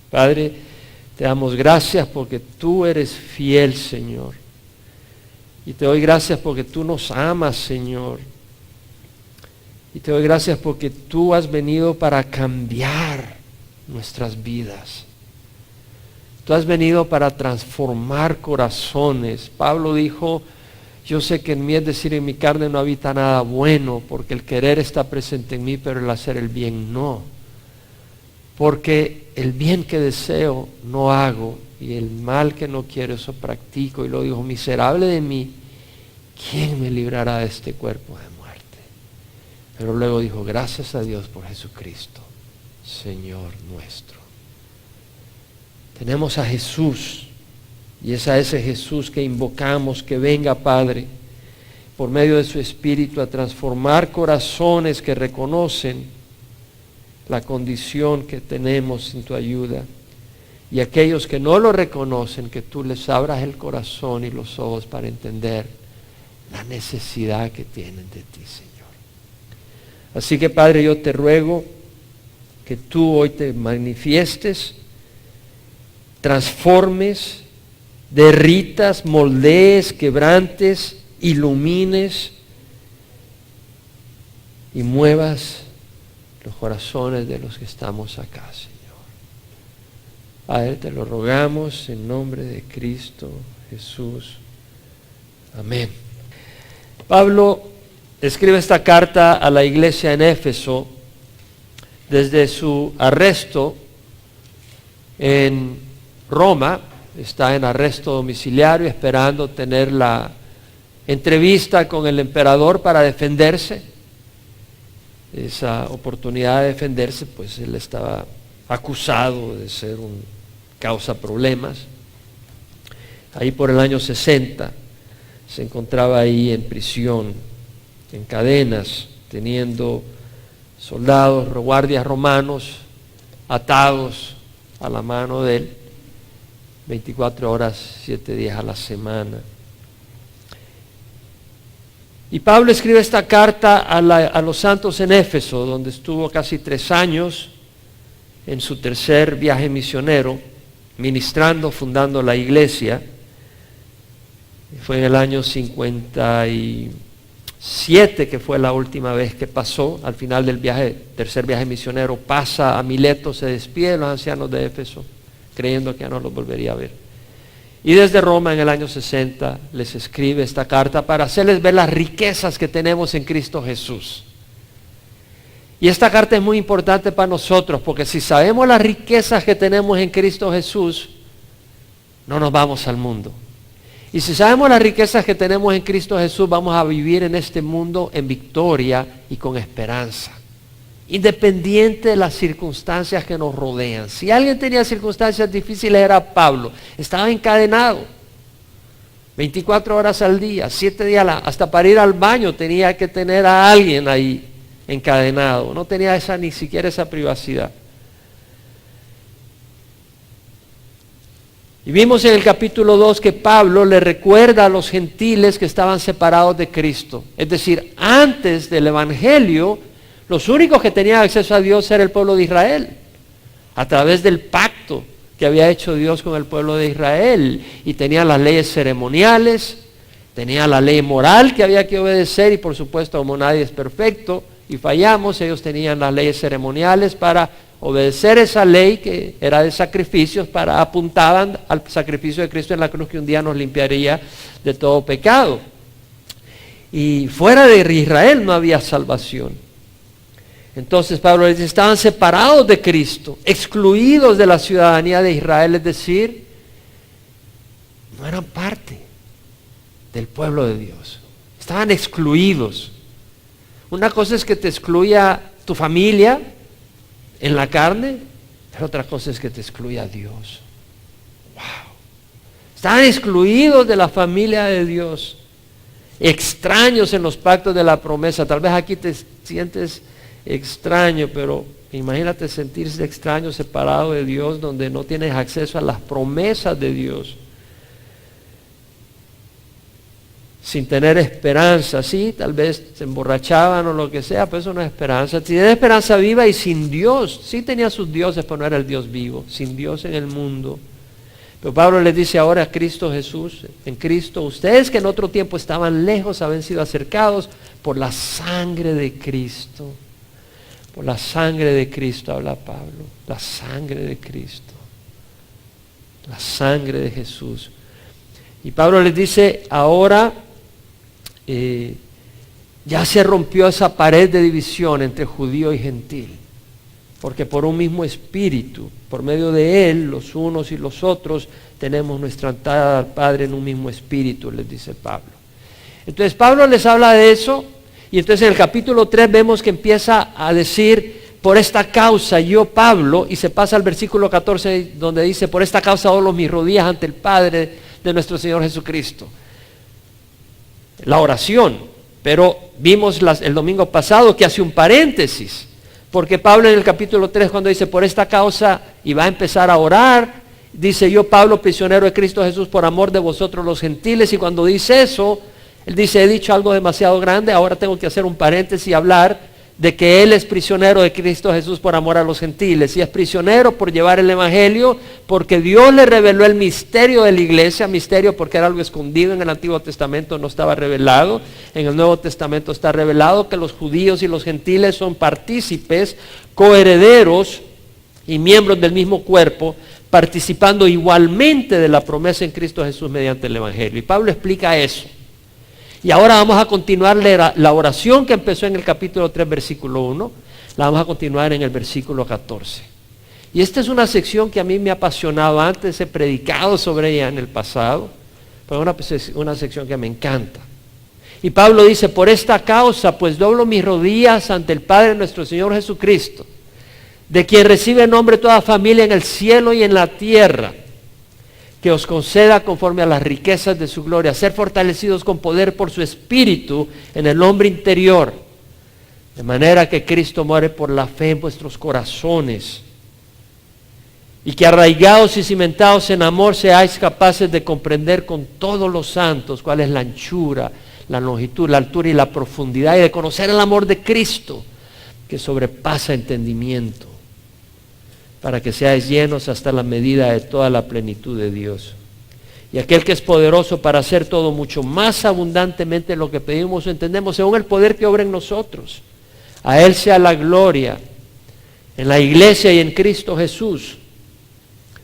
Padre, te damos gracias porque tú eres fiel, Señor. Y te doy gracias porque tú nos amas, Señor. Y te doy gracias porque tú has venido para cambiar nuestras vidas. Tú has venido para transformar corazones. Pablo dijo, yo sé que en mí, es decir, en mi carne no habita nada bueno, porque el querer está presente en mí, pero el hacer el bien no. Porque el bien que deseo no hago, y el mal que no quiero eso practico. Y lo dijo, miserable de mí, ¿quién me librará de este cuerpo de muerte? Pero luego dijo, gracias a Dios por Jesucristo, Señor nuestro. Tenemos a Jesús, y es a ese Jesús que invocamos, que venga, Padre, por medio de su Espíritu a transformar corazones que reconocen la condición que tenemos sin tu ayuda. Y aquellos que no lo reconocen, que tú les abras el corazón y los ojos para entender la necesidad que tienen de ti, Señor. Así que, Padre, yo te ruego que tú hoy te manifiestes, transformes, derritas, moldees, quebrantes, ilumines y muevas los corazones de los que estamos acá, Señor. Padre, te lo rogamos en nombre de Cristo Jesús. Amén. Pablo escribe esta carta a la iglesia en Éfeso desde su arresto en Roma. Está en arresto domiciliario esperando tener la entrevista con el emperador para defenderse. Esa oportunidad de defenderse, pues él estaba acusado de ser un causa problemas. Ahí por el año 60 se encontraba ahí en prisión, en cadenas, teniendo soldados, guardias romanos atados a la mano de él, 24 horas, 7 días a la semana. Y Pablo escribe esta carta a los santos en Éfeso, donde estuvo casi 3 años en su tercer viaje misionero, ministrando, fundando la iglesia. Fue en el año 57 que fue la última vez que pasó. Al final del tercer viaje misionero, pasa a Mileto, se despide de los ancianos de Éfeso, creyendo que ya no los volvería a ver. Y desde Roma en el año 60 les escribe esta carta para hacerles ver las riquezas que tenemos en Cristo Jesús. Y esta carta es muy importante para nosotros, porque si sabemos las riquezas que tenemos en Cristo Jesús, no nos vamos al mundo. Y si sabemos las riquezas que tenemos en Cristo Jesús, vamos a vivir en este mundo en victoria y con esperanza, independiente de las circunstancias que nos rodean. Si alguien tenía circunstancias difíciles era Pablo. Estaba encadenado 24 horas al día, 7 días hasta para ir al baño tenía que tener a alguien ahí encadenado. No tenía ni siquiera esa privacidad. Y vimos en el capítulo 2 que Pablo le recuerda a los gentiles que estaban separados de Cristo. Es decir, antes del Evangelio, los únicos que tenían acceso a Dios era el pueblo de Israel, a través del pacto que había hecho Dios con el pueblo de Israel. Y tenían las leyes ceremoniales, tenían la ley moral que había que obedecer, y por supuesto, como nadie es perfecto y fallamos, ellos tenían las leyes ceremoniales para obedecer esa ley que era de sacrificios, apuntaban al sacrificio de Cristo en la cruz que un día nos limpiaría de todo pecado. Y fuera de Israel no había salvación. Entonces Pablo les dice, estaban separados de Cristo, excluidos de la ciudadanía de Israel, es decir, no eran parte del pueblo de Dios. Estaban excluidos. Una cosa es que te excluya tu familia en la carne, pero otra cosa es que te excluya a Dios. Wow. Estaban excluidos de la familia de Dios, extraños en los pactos de la promesa. Tal vez aquí te sientes extraño, pero imagínate sentirse extraño, separado de Dios, donde no tienes acceso a las promesas de Dios. sin tener esperanza, sí, tal vez se emborrachaban o lo que sea, pero eso no es esperanza. Tienen esperanza viva y sin Dios. Sí tenía sus dioses, pero no era el Dios vivo, sin Dios en el mundo. Pero Pablo les dice ahora a Cristo Jesús, en Cristo, ustedes que en otro tiempo estaban lejos, habían sido acercados por la sangre de Cristo. Por la sangre de Cristo, habla Pablo, la sangre de Cristo, la sangre de Jesús. Y Pablo les dice, ahora ya se rompió esa pared de división entre judío y gentil, porque por un mismo espíritu, por medio de él, los unos y los otros, tenemos nuestra entrada al Padre en un mismo espíritu, les dice Pablo. Entonces Pablo les habla de eso, y entonces en el capítulo 3 vemos que empieza a decir, por esta causa yo Pablo, y se pasa al versículo 14 donde dice, por esta causa doblo mis rodillas ante el Padre de nuestro Señor Jesucristo. La oración, pero vimos el domingo pasado que hace un paréntesis, porque Pablo en el capítulo 3 cuando dice por esta causa y va a empezar a orar, dice yo Pablo prisionero de Cristo Jesús por amor de vosotros los gentiles, y cuando dice eso, él dice he dicho algo demasiado grande, ahora tengo que hacer un paréntesis y hablar de que él es prisionero de Cristo Jesús por amor a los gentiles, y es prisionero por llevar el evangelio, porque Dios le reveló el misterio de la iglesia, misterio porque era algo escondido en el Antiguo Testamento, no estaba revelado, en el Nuevo Testamento está revelado que los judíos y los gentiles son partícipes, coherederos y miembros del mismo cuerpo, participando igualmente de la promesa en Cristo Jesús mediante el evangelio. Y Pablo explica eso. Y ahora vamos a continuar la oración que empezó en el capítulo 3, versículo 1, la vamos a continuar en el versículo 14. Y esta es una sección que a mí me ha apasionado, antes he predicado sobre ella en el pasado, pero es una sección que me encanta. Y Pablo dice, por esta causa pues doblo mis rodillas ante el Padre nuestro Señor Jesucristo, de quien recibe nombre toda familia en el cielo y en la tierra, que os conceda conforme a las riquezas de su gloria, ser fortalecidos con poder por su Espíritu en el hombre interior, de manera que Cristo muere por la fe en vuestros corazones, y que arraigados y cimentados en amor seáis capaces de comprender con todos los santos cuál es la anchura, la longitud, la altura y la profundidad, y de conocer el amor de Cristo, que sobrepasa entendimiento, para que seáis llenos hasta la medida de toda la plenitud de Dios. Y aquel que es poderoso para hacer todo mucho más abundantemente lo que pedimos o entendemos, según el poder que obra en nosotros. A Él sea la gloria en la iglesia y en Cristo Jesús,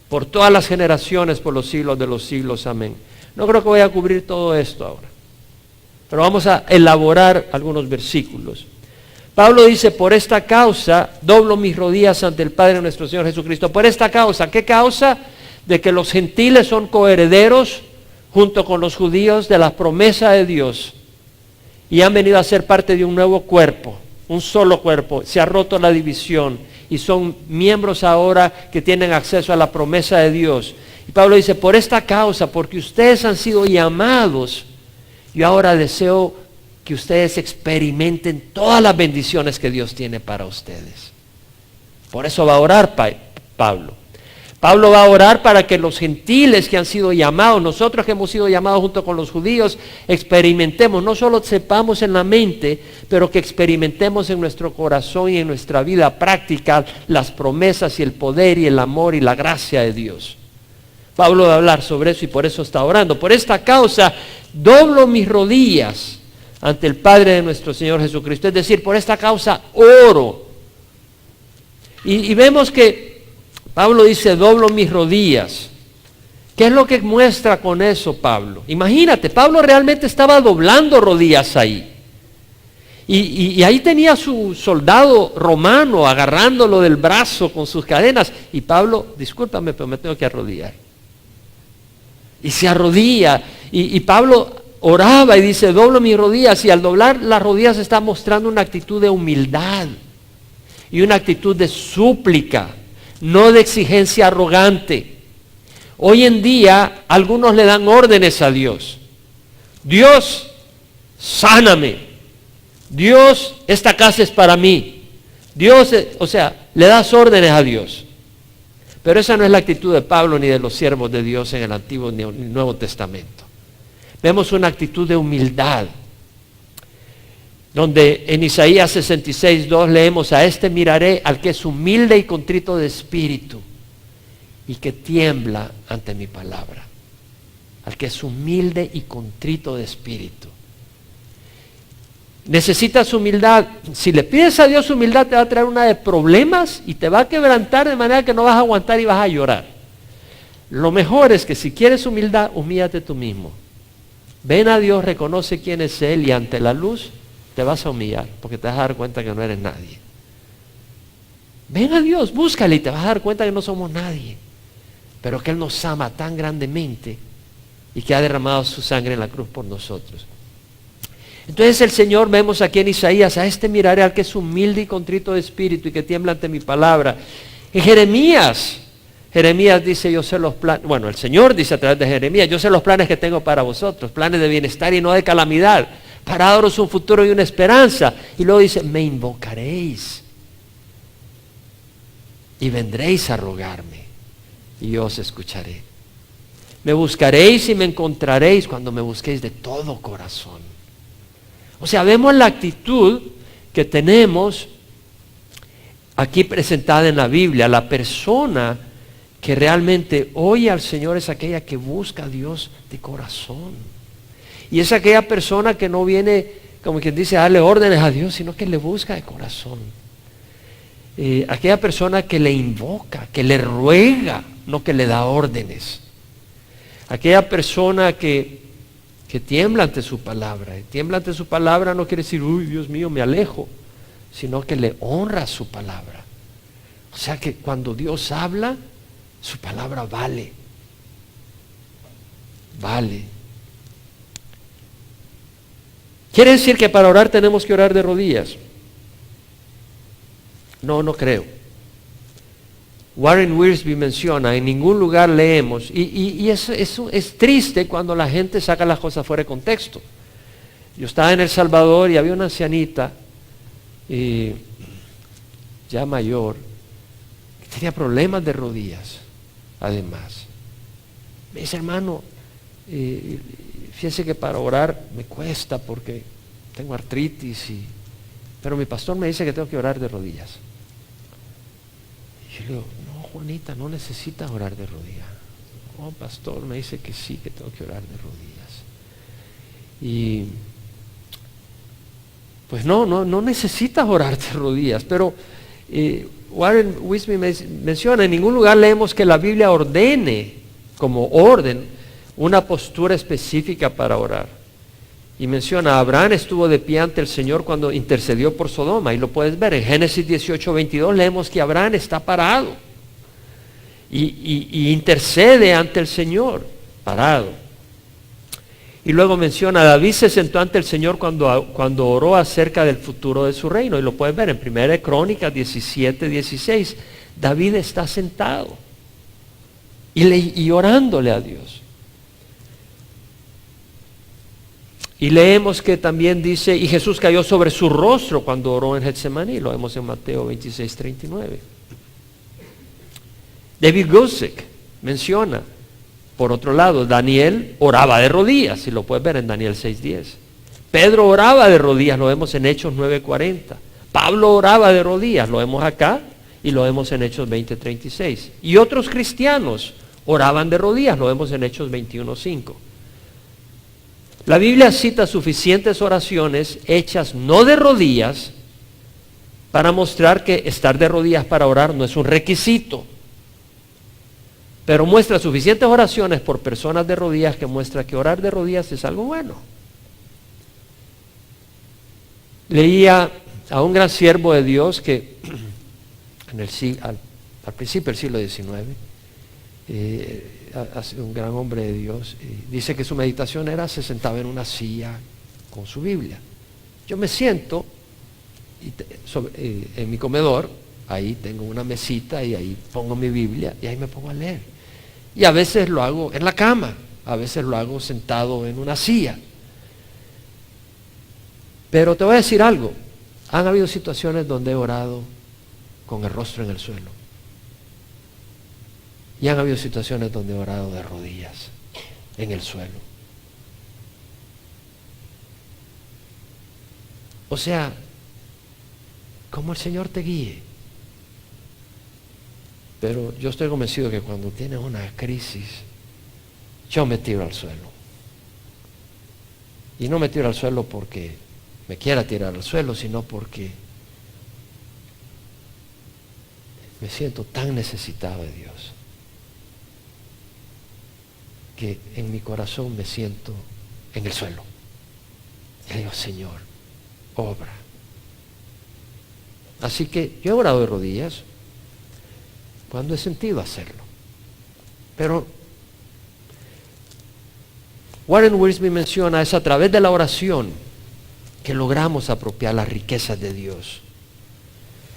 por todas las generaciones, por los siglos de los siglos. Amén. No creo que voy a cubrir todo esto ahora, pero vamos a elaborar algunos versículos. Pablo dice, por esta causa doblo mis rodillas ante el Padre de nuestro Señor Jesucristo. Por esta causa, ¿qué causa? De que los gentiles son coherederos junto con los judíos de la promesa de Dios y han venido a ser parte de un nuevo cuerpo, un solo cuerpo. Se ha roto la división y son miembros ahora que tienen acceso a la promesa de Dios. Y Pablo dice, por esta causa, porque ustedes han sido llamados, yo ahora deseo que ustedes experimenten todas las bendiciones que Dios tiene para ustedes. Por eso va a orar Pablo. Pablo va a orar para que los gentiles que han sido llamados, nosotros que hemos sido llamados junto con los judíos, experimentemos, no solo sepamos en la mente, pero que experimentemos en nuestro corazón y en nuestra vida práctica las promesas y el poder y el amor y la gracia de Dios. Pablo va a hablar sobre eso y por eso está orando. Por esta causa doblo mis rodillas ante el Padre de nuestro Señor Jesucristo. Es decir, por esta causa oro. Y vemos que Pablo dice, doblo mis rodillas. ¿Qué es lo que muestra con eso Pablo? Imagínate, Pablo realmente estaba doblando rodillas ahí. Y ahí tenía su soldado romano agarrándolo del brazo con sus cadenas. Y Pablo, discúlpame, pero me tengo que arrodillar. Y se arrodilla. Y Pablo oraba y dice, doblo mis rodillas, y al doblar las rodillas está mostrando una actitud de humildad y una actitud de súplica, no de exigencia arrogante. Hoy en día algunos le dan órdenes a Dios. Dios, sáname. Dios, esta casa es para mí. Dios, le das órdenes a Dios. Pero esa no es la actitud de Pablo ni de los siervos de Dios en el Antiguo ni el Nuevo Testamento. Vemos una actitud de humildad, donde en Isaías 66:2 leemos: a este miraré, al que es humilde y contrito de espíritu y que tiembla ante mi palabra. Al que es humilde y contrito de espíritu. Necesitas humildad. Si le pides a Dios humildad, te va a traer una de problemas y te va a quebrantar de manera que no vas a aguantar y vas a llorar. Lo mejor es que si quieres humildad, humíllate tú mismo. Ven a Dios, reconoce quién es Él y ante la luz te vas a humillar porque te vas a dar cuenta que no eres nadie. Ven a Dios, búscale y te vas a dar cuenta que no somos nadie, pero que Él nos ama tan grandemente y que ha derramado su sangre en la cruz por nosotros. Entonces el Señor, vemos aquí en Isaías: a este miraré, al que es humilde y contrito de espíritu y que tiembla ante mi palabra. En Jeremías dice: yo sé los planes, bueno, el Señor dice a través de Jeremías: yo sé los planes que tengo para vosotros, planes de bienestar y no de calamidad, para daros un futuro y una esperanza. Y luego dice: me invocaréis y vendréis a rogarme y yo os escucharé. Me buscaréis y me encontraréis cuando me busquéis de todo corazón. O sea, vemos la actitud que tenemos aquí presentada en la Biblia. La persona que realmente oye al Señor es aquella que busca a Dios de corazón. Y es aquella persona que no viene, como quien dice, a darle órdenes a Dios, sino que le busca de corazón. Aquella persona que le invoca, que le ruega, no que le da órdenes. Aquella persona que tiembla ante su palabra. Y tiembla ante su palabra no quiere decir: uy, Dios mío, me alejo, sino que le honra su palabra. O sea que cuando Dios habla, su palabra vale. Vale. ¿Quiere decir que para orar tenemos que orar de rodillas? No creo. Warren Wiersbe menciona: en ningún lugar leemos, y es triste cuando la gente saca las cosas fuera de contexto. Yo estaba en El Salvador y había una ancianita, ya mayor, que tenía problemas de rodillas, además. Me dice: hermano, fíjese que para orar me cuesta porque tengo artritis, pero mi pastor me dice que tengo que orar de rodillas. Y yo le digo: no, Juanita, no necesitas orar de rodillas. Oh, pastor, me dice que sí, que tengo que orar de rodillas. Y pues no necesitas orar de rodillas, pero Warren Wiersbe menciona: en ningún lugar leemos que la Biblia ordene, como orden, una postura específica para orar. Y menciona: Abraham estuvo de pie ante el Señor cuando intercedió por Sodoma, y lo puedes ver en Génesis 18:22. Leemos que Abraham está parado y intercede ante el Señor, parado. Y luego menciona: David se sentó ante el Señor cuando oró acerca del futuro de su reino, y lo puedes ver en 1 Crónicas 17:16. David está sentado y orándole a Dios. Y leemos que también dice: y Jesús cayó sobre su rostro cuando oró en Getsemaní. Lo vemos en Mateo 26:39. David Guzik menciona, por otro lado, Daniel oraba de rodillas, y lo puedes ver en Daniel 6:10. Pedro oraba de rodillas, lo vemos en Hechos 9:40. Pablo oraba de rodillas, lo vemos acá, y lo vemos en Hechos 20:36. Y otros cristianos oraban de rodillas, lo vemos en Hechos 21:5. La Biblia cita suficientes oraciones hechas no de rodillas para mostrar que estar de rodillas para orar no es un requisito, pero muestra suficientes oraciones por personas de rodillas que muestra que orar de rodillas es algo bueno. Leía a un gran siervo de Dios que al principio del siglo XIX, un gran hombre de Dios, dice que su meditación era: se sentaba en una silla con su Biblia. Yo me siento en mi comedor, ahí tengo una mesita y ahí pongo mi Biblia y ahí me pongo a leer. Y a veces lo hago en la cama, a veces lo hago sentado en una silla. Pero te voy a decir algo: han habido situaciones donde he orado con el rostro en el suelo. Y han habido situaciones donde he orado de rodillas en el suelo. O sea, como el Señor te guíe. Pero yo estoy convencido que cuando tienes una crisis, yo me tiro al suelo. Y no me tiro al suelo porque me quiera tirar al suelo, sino porque me siento tan necesitado de Dios que en mi corazón me siento en el suelo. Y le digo, Señor, obra. Así que yo he orado de rodillas cuando he sentido hacerlo. Pero Warren Wiersbe menciona, es a través de la oración que logramos apropiar las riquezas de Dios,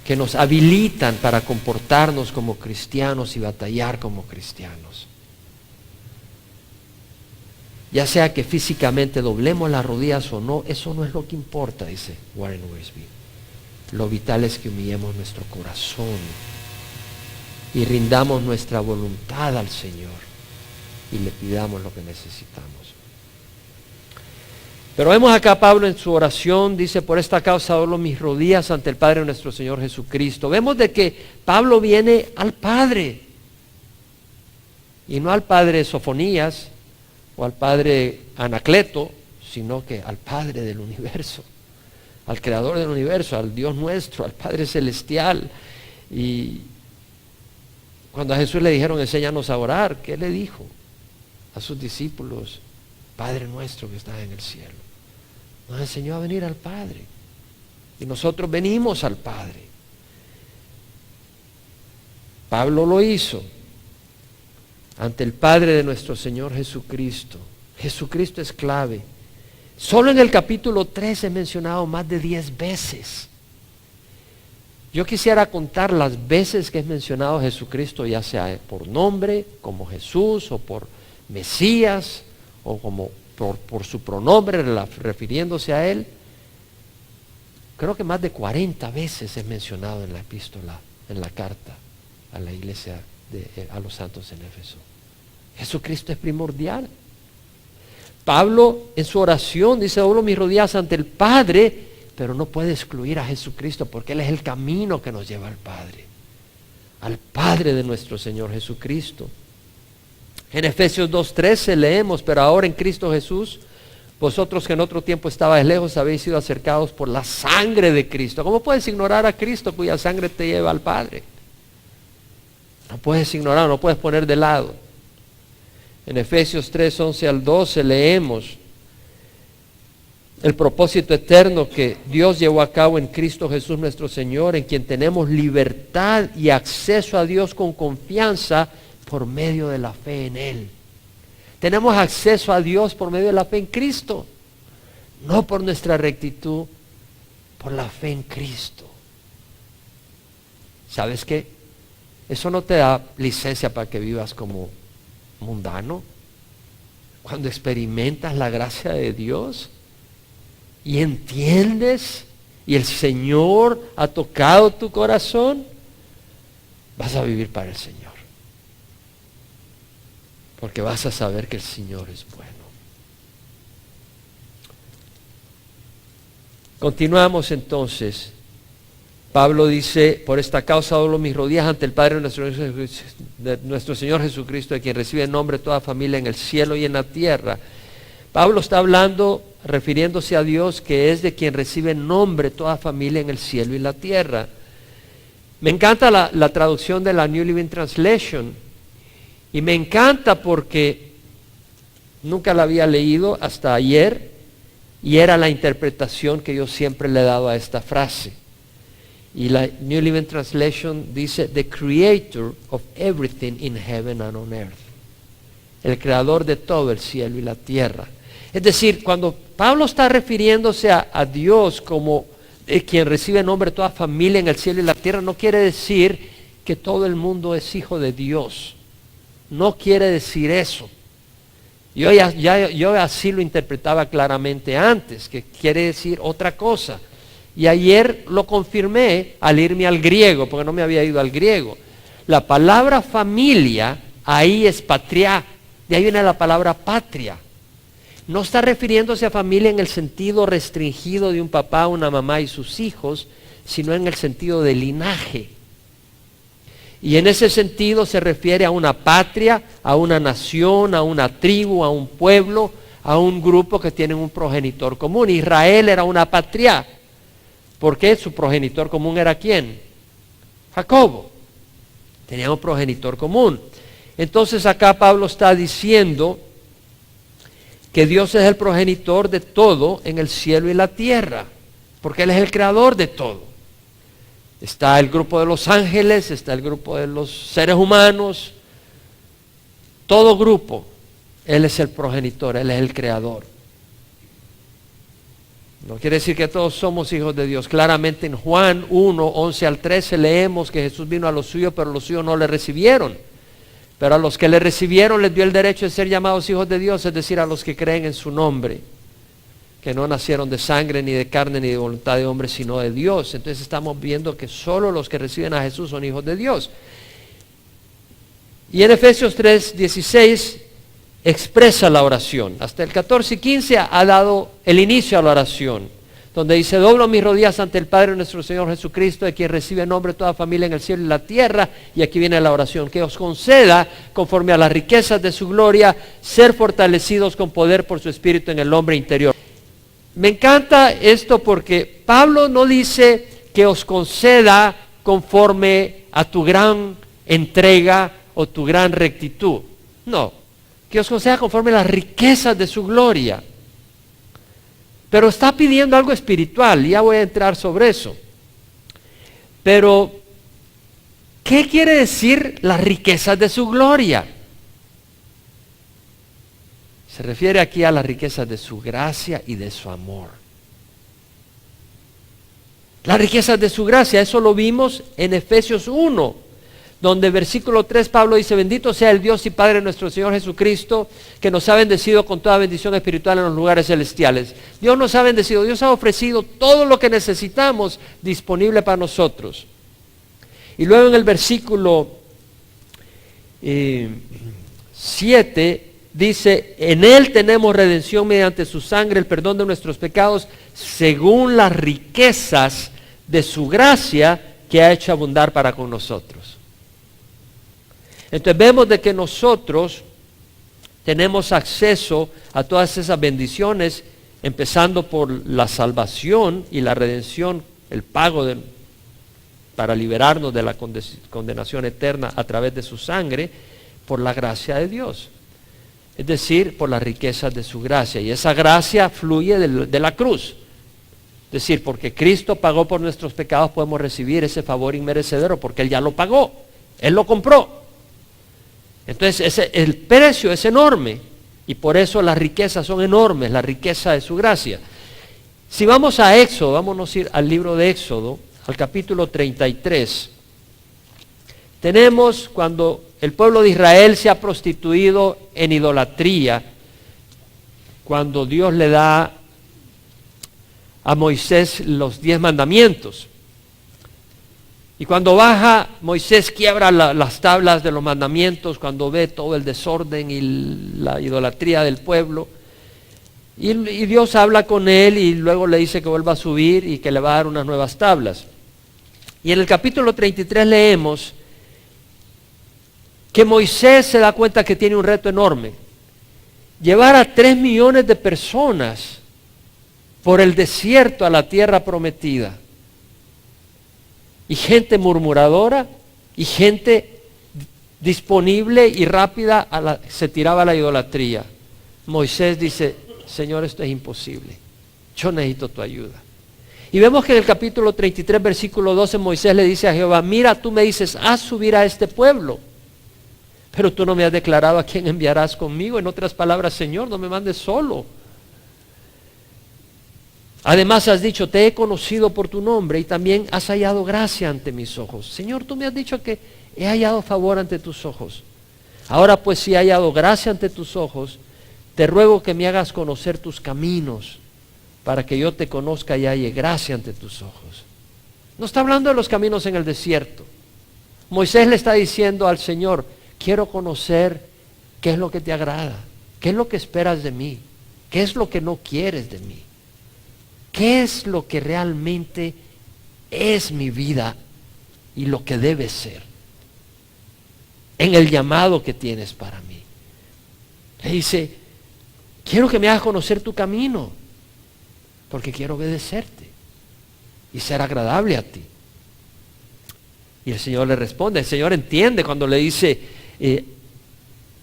que nos habilitan para comportarnos como cristianos y batallar como cristianos. Ya sea que físicamente doblemos las rodillas o no, eso no es lo que importa, dice Warren Wiersbe. Lo vital es que humillemos nuestro corazón y rindamos nuestra voluntad al Señor y le pidamos lo que necesitamos. Pero vemos acá a Pablo en su oración, dice, por esta causa doblo mis rodillas ante el Padre de nuestro Señor Jesucristo. Vemos de que Pablo viene al Padre, y no al Padre Sofonías o al Padre Anacleto, sino que al Padre del universo, al Creador del universo, al Dios nuestro, al Padre Celestial. Y cuando a Jesús le dijeron, enséñanos a orar, ¿qué le dijo a sus discípulos? Padre nuestro que estás en el cielo. Nos enseñó a venir al Padre. Y nosotros venimos al Padre. Pablo lo hizo ante el Padre de nuestro Señor Jesucristo. Jesucristo es clave. Solo en el capítulo 3 he mencionado más de 10 veces. Yo quisiera contar las veces que he mencionado a Jesucristo, ya sea por nombre, como Jesús, o por Mesías, o como por su pronombre, refiriéndose a Él. Creo que más de 40 veces es mencionado en la epístola, en la carta a la iglesia, a los santos en Éfeso. Jesucristo es primordial. Pablo en su oración dice, doblo mis rodillas ante el Padre, pero no puede excluir a Jesucristo porque Él es el camino que nos lleva al Padre de nuestro Señor Jesucristo. En Efesios 2:13 leemos, pero ahora en Cristo Jesús, vosotros que en otro tiempo estabais lejos, habéis sido acercados por la sangre de Cristo. ¿Cómo puedes ignorar a Cristo cuya sangre te lleva al Padre? No puedes ignorar, no puedes poner de lado. En Efesios 3:11 al 12 leemos el propósito eterno que Dios llevó a cabo en Cristo Jesús nuestro Señor, en quien tenemos libertad y acceso a Dios con confianza por medio de la fe en Él. Tenemos acceso a Dios por medio de la fe en Cristo, no por nuestra rectitud, por la fe en Cristo. ¿Sabes qué? Eso no te da licencia para que vivas como mundano. Cuando experimentas la gracia de Dios y entiendes y el Señor ha tocado tu corazón, vas a vivir para el Señor. Porque vas a saber que el Señor es bueno. Continuamos entonces. Pablo dice, por esta causa doblo mis rodillas ante el Padre de nuestro Señor Jesucristo, de quien recibe el nombre de toda familia en el cielo y en la tierra. Pablo está hablando, refiriéndose a Dios, que es de quien recibe nombre toda familia en el cielo y en la tierra. Me encanta la traducción de la New Living Translation. Y me encanta porque nunca la había leído hasta ayer y era la interpretación que yo siempre le he dado a esta frase. Y la New Living Translation dice, the creator of everything in heaven and on earth. El creador de todo el cielo y la tierra. Es decir, cuando Pablo está refiriéndose a Dios como quien recibe nombre de toda familia en el cielo y la tierra, no quiere decir que todo el mundo es hijo de Dios. No quiere decir eso. Yo así lo interpretaba claramente antes, que quiere decir otra cosa. Y ayer lo confirmé al irme al griego, porque no me había ido al griego. La palabra familia ahí es patria, de ahí viene la palabra patria. no está refiriéndose a familia en el sentido restringido de un papá, una mamá y sus hijos, sino en el sentido de linaje. Y en ese sentido se refiere a una patria, a una nación, a una tribu, a un pueblo, a un grupo que tienen un progenitor común. Israel era una patria. ¿Por qué? Su progenitor común era ¿quién? Jacobo. Tenía un progenitor común. Entonces acá Pablo está diciendo que Dios es el progenitor de todo en el cielo y la tierra, porque Él es el creador de todo. Está el grupo de los ángeles, está el grupo de los seres humanos, todo grupo, Él es el progenitor, Él es el creador. No quiere decir que todos somos hijos de Dios. Claramente en Juan 1, 11 al 13 leemos que Jesús vino a los suyos, pero los suyos no le recibieron. Pero a los que le recibieron les dio el derecho de ser llamados hijos de Dios, es decir, a los que creen en su nombre, que no nacieron de sangre, ni de carne, ni de voluntad de hombre, sino de Dios. Entonces estamos viendo que solo los que reciben a Jesús son hijos de Dios. Y en Efesios 3, 16 expresa la oración. Hasta el 14 y 15 ha dado el inicio a la oración, donde dice: doblo mis rodillas ante el Padre nuestro Señor Jesucristo, de quien recibe en nombre de toda familia en el cielo y la tierra. Y aquí viene la oración: que os conceda, conforme a las riquezas de su gloria, ser fortalecidos con poder por su Espíritu en el hombre interior. Me encanta esto porque Pablo no dice que os conceda conforme a tu gran entrega o tu gran rectitud. No, que os conceda conforme a las riquezas de su gloria. Pero está pidiendo algo espiritual, y ya voy a entrar sobre eso. Pero, ¿qué quiere decir las riquezas de su gloria? Se refiere aquí a las riquezas de su gracia y de su amor. Las riquezas de su gracia, eso lo vimos en Efesios 1, donde versículo 3 Pablo dice: bendito sea el Dios y Padre de nuestro Señor Jesucristo, que nos ha bendecido con toda bendición espiritual en los lugares celestiales. Dios nos ha bendecido, Dios ha ofrecido todo lo que necesitamos disponible para nosotros. Y luego en el versículo 7 dice: en Él tenemos redención mediante su sangre, el perdón de nuestros pecados, según las riquezas de su gracia que ha hecho abundar para con nosotros. Entonces vemos de que nosotros tenemos acceso a todas esas bendiciones, empezando por la salvación y la redención, el pago para liberarnos de la condenación eterna a través de su sangre, por la gracia de Dios. Es decir, por las riquezas de su gracia. Y esa gracia fluye de la cruz. Es decir, porque Cristo pagó por nuestros pecados, podemos recibir ese favor inmerecedero, porque Él ya lo pagó, Él lo compró. Entonces el precio es enorme, y por eso las riquezas son enormes, la riqueza de su gracia. Si vamos a Éxodo, vámonos a ir al libro de Éxodo, al capítulo 33. Tenemos cuando el pueblo de Israel se ha prostituido en idolatría, cuando Dios le da a Moisés los 10 mandamientos. Y cuando baja, Moisés quiebra las tablas de los mandamientos, cuando ve todo el desorden y la idolatría del pueblo. Y Dios habla con él y luego le dice que vuelva a subir y que le va a dar unas nuevas tablas. Y en el capítulo 33 leemos que Moisés se da cuenta que tiene un reto enorme: llevar a 3 millones de personas por el desierto a la tierra prometida. Y gente murmuradora y gente disponible y rápida se tiraba a la idolatría. Moisés dice: Señor, esto es imposible, yo necesito tu ayuda. Y vemos que en el capítulo 33 versículo 12 Moisés le dice a Jehová: mira, tú me dices, haz subir a este pueblo, pero tú no me has declarado a quién enviarás conmigo. En otras palabras, Señor, no me mandes solo. Además has dicho: te he conocido por tu nombre y también has hallado gracia ante mis ojos. Señor, tú me has dicho que he hallado favor ante tus ojos. Ahora pues, si he hallado gracia ante tus ojos, te ruego que me hagas conocer tus caminos, para que yo te conozca y halle gracia ante tus ojos. No está hablando de los caminos en el desierto. Moisés le está diciendo al Señor: quiero conocer qué es lo que te agrada, qué es lo que esperas de mí. ¿Qué es lo que no quieres de mí? ¿Qué es lo que realmente es mi vida y lo que debe ser en el llamado que tienes para mí? Le dice, quiero que me hagas conocer tu camino, porque quiero obedecerte y ser agradable a ti. Y el Señor le responde, el Señor entiende cuando le dice,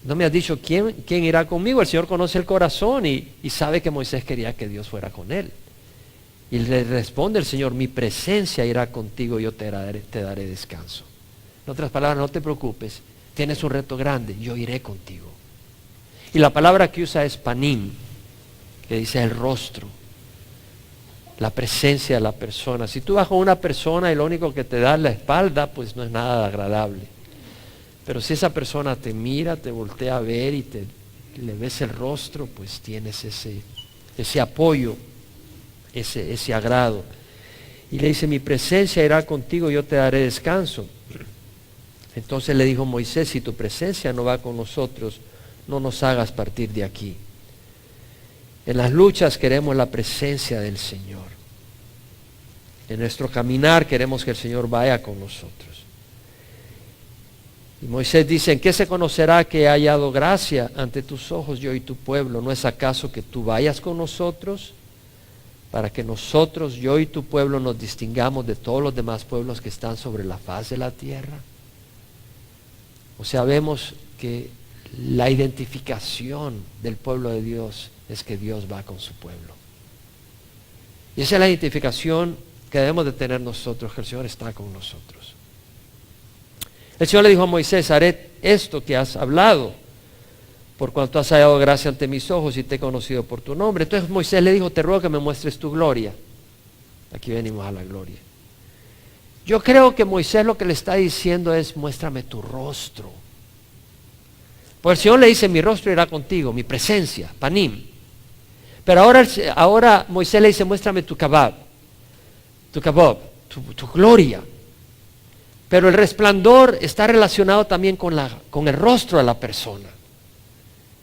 no me has dicho quién irá conmigo. El Señor conoce el corazón y sabe que Moisés quería que Dios fuera con él. Y le responde el Señor, mi presencia irá contigo y yo te daré descanso. En otras palabras, no te preocupes, tienes un reto grande, yo iré contigo. Y la palabra que usa es panim, que dice el rostro, la presencia de la persona. Si tú vas con una persona y lo único que te da es la espalda, pues no es nada agradable. Pero si esa persona te mira, te voltea a ver y le ves el rostro, pues tienes ese apoyo, ese agrado. Y le dice, mi presencia irá contigo, yo te daré descanso. Entonces le dijo Moisés, si tu presencia no va con nosotros, no nos hagas partir de aquí. En las luchas queremos la presencia del Señor. En nuestro caminar queremos que el Señor vaya con nosotros. Y Moisés dice, ¿en qué se conocerá que he hallado gracia ante tus ojos yo y tu pueblo? ¿No es acaso que tú vayas con nosotros para que nosotros, yo y tu pueblo, nos distingamos de todos los demás pueblos que están sobre la faz de la tierra? O sea, vemos que la identificación del pueblo de Dios es que Dios va con su pueblo. Y esa es la identificación que debemos de tener nosotros, que el Señor está con nosotros. El Señor le dijo a Moisés, haré esto que has hablado, por cuanto has hallado gracia ante mis ojos y te he conocido por tu nombre. Entonces Moisés le dijo, te ruego que me muestres tu gloria. Aquí venimos a la gloria. Yo creo que Moisés lo que le está diciendo es, muéstrame tu rostro. Pues el Señor le dice, mi rostro irá contigo, mi presencia, panim. Pero ahora Moisés le dice, muéstrame tu kabab, tu gloria. Pero el resplandor está relacionado también con el rostro de la persona.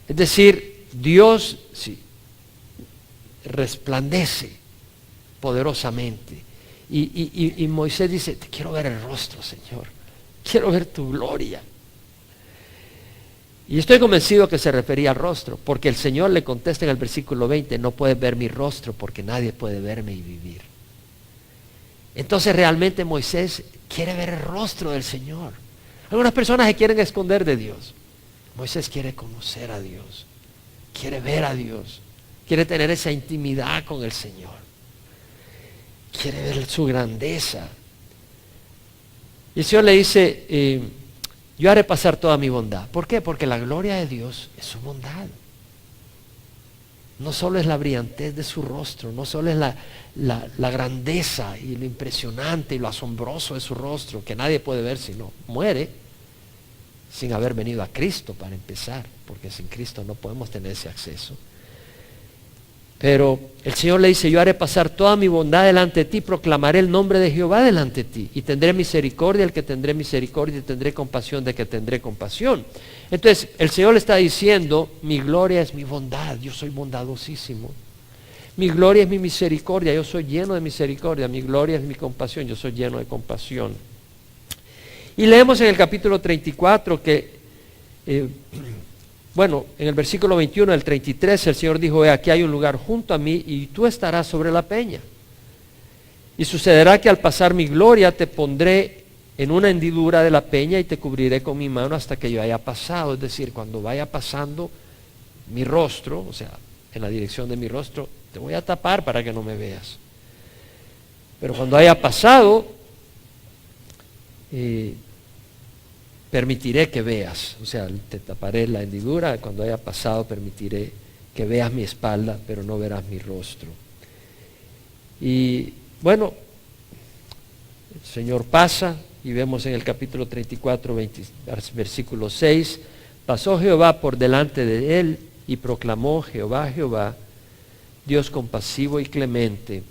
Es decir, Dios sí, resplandece poderosamente. Y Moisés dice, te quiero ver el rostro, Señor. Quiero ver tu gloria. Y estoy convencido que se refería al rostro, porque el Señor le contesta en el versículo 20, no puedes ver mi rostro porque nadie puede verme y vivir. Entonces realmente Moisés quiere ver el rostro del Señor. Algunas personas se quieren esconder de Dios. Moisés quiere conocer a Dios, quiere ver a Dios, quiere tener esa intimidad con el Señor, quiere ver su grandeza. Y el Señor le dice, yo haré pasar toda mi bondad. ¿Por qué? Porque la gloria de Dios es su bondad. No solo es la brillantez de su rostro, no solo es la grandeza y lo impresionante y lo asombroso de su rostro, que nadie puede ver si no muere, sin haber venido a Cristo para empezar, porque sin Cristo no podemos tener ese acceso. Pero el Señor le dice, yo haré pasar toda mi bondad delante de ti, proclamaré el nombre de Jehová delante de ti, y tendré misericordia del que tendré misericordia, y tendré compasión del que tendré compasión. Entonces, el Señor le está diciendo, mi gloria es mi bondad, yo soy bondadosísimo. Mi gloria es mi misericordia, yo soy lleno de misericordia. Mi gloria es mi compasión, yo soy lleno de compasión. Y leemos en el capítulo 34 que, en el versículo 21 del 33, el Señor dijo, aquí hay un lugar junto a mí y tú estarás sobre la peña. Y sucederá que al pasar mi gloria te pondré en una hendidura de la peña y te cubriré con mi mano hasta que yo haya pasado. Es decir, cuando vaya pasando mi rostro, o sea, en la dirección de mi rostro, te voy a tapar para que no me veas. Pero cuando haya pasado, permitiré que veas, o sea, te taparé la hendidura, cuando haya pasado permitiré que veas mi espalda, pero no verás mi rostro. Y bueno, el Señor pasa y vemos en el capítulo 34, versículo 6, pasó Jehová por delante de él y proclamó Jehová, Dios compasivo y clemente,